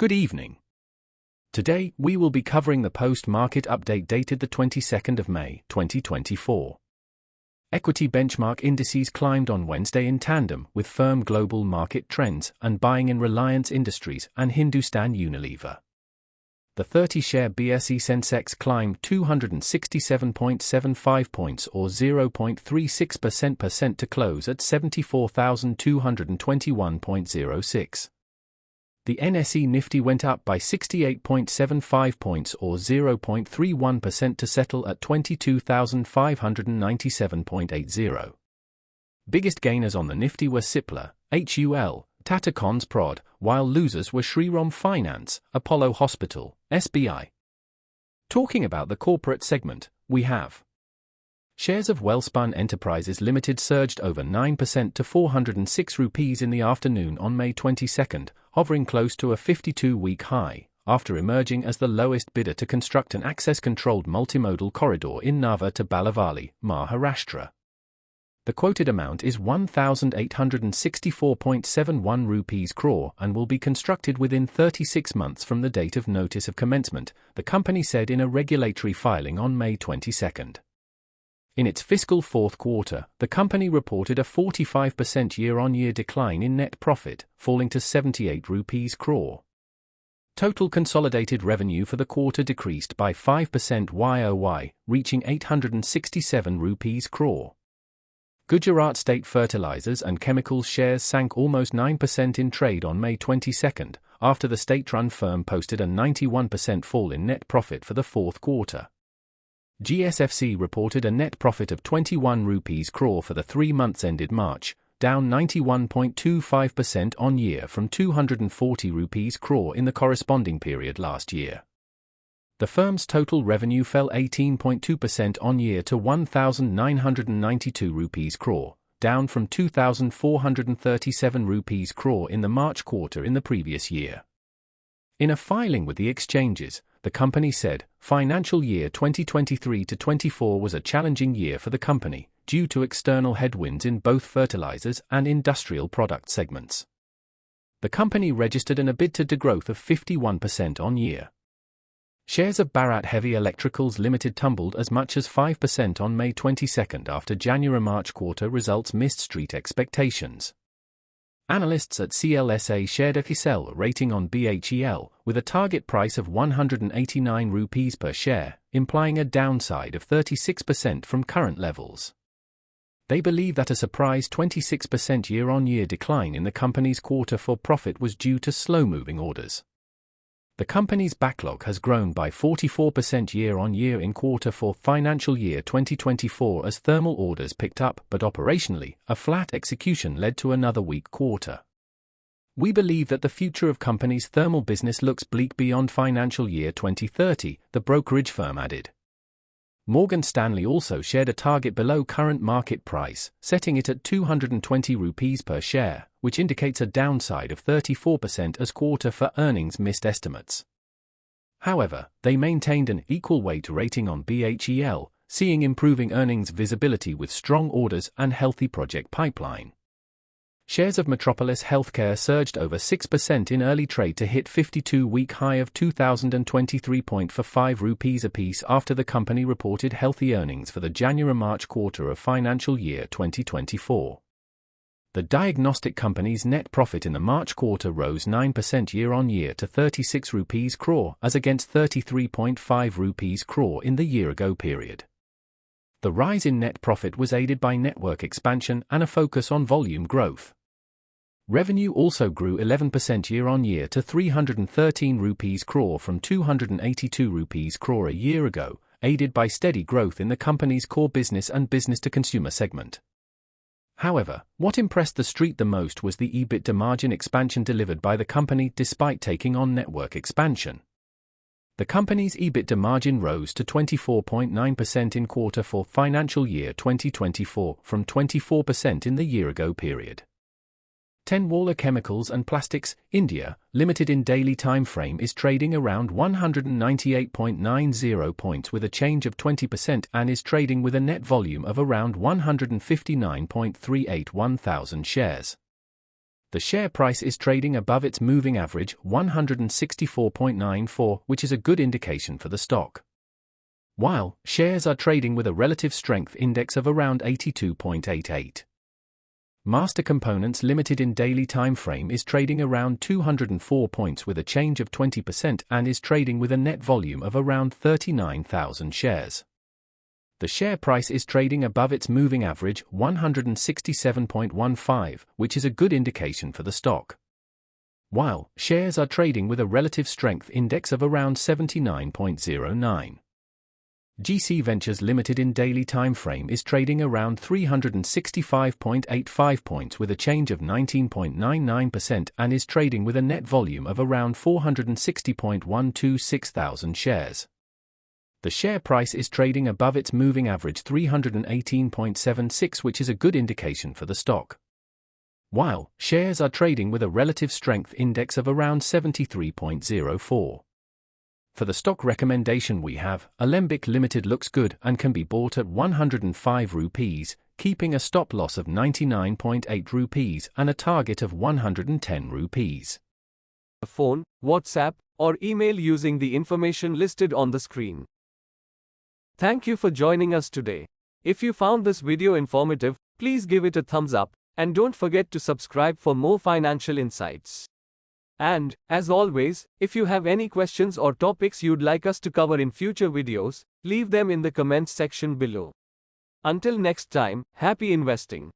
Good evening. Today, we will be covering the post-market update dated the 22nd of May, 2024. Equity benchmark indices climbed on Wednesday in tandem with firm global market trends and buying in Reliance Industries and Hindustan Unilever. The 30-share BSE Sensex climbed 267.75 points or 0.36% to close at 74,221.06. The NSE Nifty went up by 68.75 points or 0.31% to settle at 22,597.80. Biggest gainers on the Nifty were Cipla, HUL, Tata Cons Prod, while losers were Shriram Finance, Apollo Hospital, SBI. Talking about the corporate segment, we have shares of WELSPUN Enterprises Limited surged over 9% to 406 rupees in the afternoon on May 22, hovering close to a 52-week high, after emerging as the lowest bidder to construct an access-controlled multimodal corridor in Nava to Balavali, Maharashtra. The quoted amount is 1,864.71 rupees crore and will be constructed within 36 months from the date of notice of commencement, the company said in a regulatory filing on May 22. In its fiscal fourth quarter, the company reported a 45% year-on-year decline in net profit, falling to 78 rupees crore. Total consolidated revenue for the quarter decreased by 5% YoY, reaching 867 rupees crore. Gujarat State Fertilizers and Chemicals shares sank almost 9% in trade on May 22, after the state-run firm posted a 91% fall in net profit for the fourth quarter. GSFC reported a net profit of 21 rupees crore for the 3 months ended March, down 91.25% on year from 240 rupees crore in the corresponding period last year. The firm's total revenue fell 18.2% on year to 1,992 rupees crore, down from 2,437 rupees crore in the March quarter in the previous year. In a filing with the exchanges, the company said, financial year 2023-24 was a challenging year for the company, due to external headwinds in both fertilizers and industrial product segments. The company registered an EBITDA growth of 51% on year. Shares of Bharat Heavy Electricals Limited tumbled as much as 5% on May 22 after January-March quarter results missed street expectations. Analysts at CLSA shared a sell rating on BHEL, with a target price of 189 rupees per share, implying a downside of 36% from current levels. They believe that a surprise 26% year-on-year decline in the company's quarter four profit was due to slow-moving orders. The company's backlog has grown by 44% year-on-year in quarter four financial year 2024 as thermal orders picked up, but operationally, a flat execution led to another weak quarter. We believe that the future of company's thermal business looks bleak beyond financial year 2030, the brokerage firm added. Morgan Stanley also shared a target below current market price, setting it at 220 rupees per share, which indicates a downside of 34% as quarter for earnings missed estimates. However, they maintained an equal weight rating on BHEL, seeing improving earnings visibility with strong orders and healthy project pipeline. Shares of Metropolis Healthcare surged over 6% in early trade to hit 52-week high of 2,023.45 rupees apiece after the company reported healthy earnings for the January-March quarter of financial year 2024. The diagnostic company's net profit in the March quarter rose 9% year-on-year to 36 rupees crore as against 33.5 rupees crore in the year-ago period. The rise in net profit was aided by network expansion and a focus on volume growth. Revenue also grew 11% year-on-year to 313 rupees crore from 282 rupees crore a year ago, aided by steady growth in the company's core business and business-to-consumer segment. However, what impressed the street the most was the EBITDA margin expansion delivered by the company despite taking on network expansion. The company's EBITDA margin rose to 24.9% in quarter four financial year 2024 from 24% in the year-ago period. Tenwala Chemicals and Plastics, India, Limited in daily time frame is trading around 198.90 points with a change of 20% and is trading with a net volume of around 159.381 thousand shares. The share price is trading above its moving average 164.94, which is a good indication for the stock. While shares are trading with a relative strength index of around 82.88. Master Components Limited in daily time frame is trading around 204 points with a change of 20% and is trading with a net volume of around 39,000 shares. The share price is trading above its moving average 167.15, which is a good indication for the stock. While shares are trading with a relative strength index of around 79.09. GC Ventures Limited in daily time frame is trading around 365.85 points with a change of 19.99% and is trading with a net volume of around 460.126 thousand shares. The share price is trading above its moving average 318.76, which is a good indication for the stock. While shares are trading with a relative strength index of around 73.04. For the stock recommendation we have, Alembic Limited looks good and can be bought at 105 rupees, keeping a stop loss of 99.8 rupees and a target of 110 rupees. Phone, WhatsApp, or email using the information listed on the screen. Thank you for joining us today. If you found this video informative, please give it a thumbs up, and don't forget to subscribe for more financial insights. And, as always, if you have any questions or topics you'd like us to cover in future videos, leave them in the comments section below. Until next time, happy investing.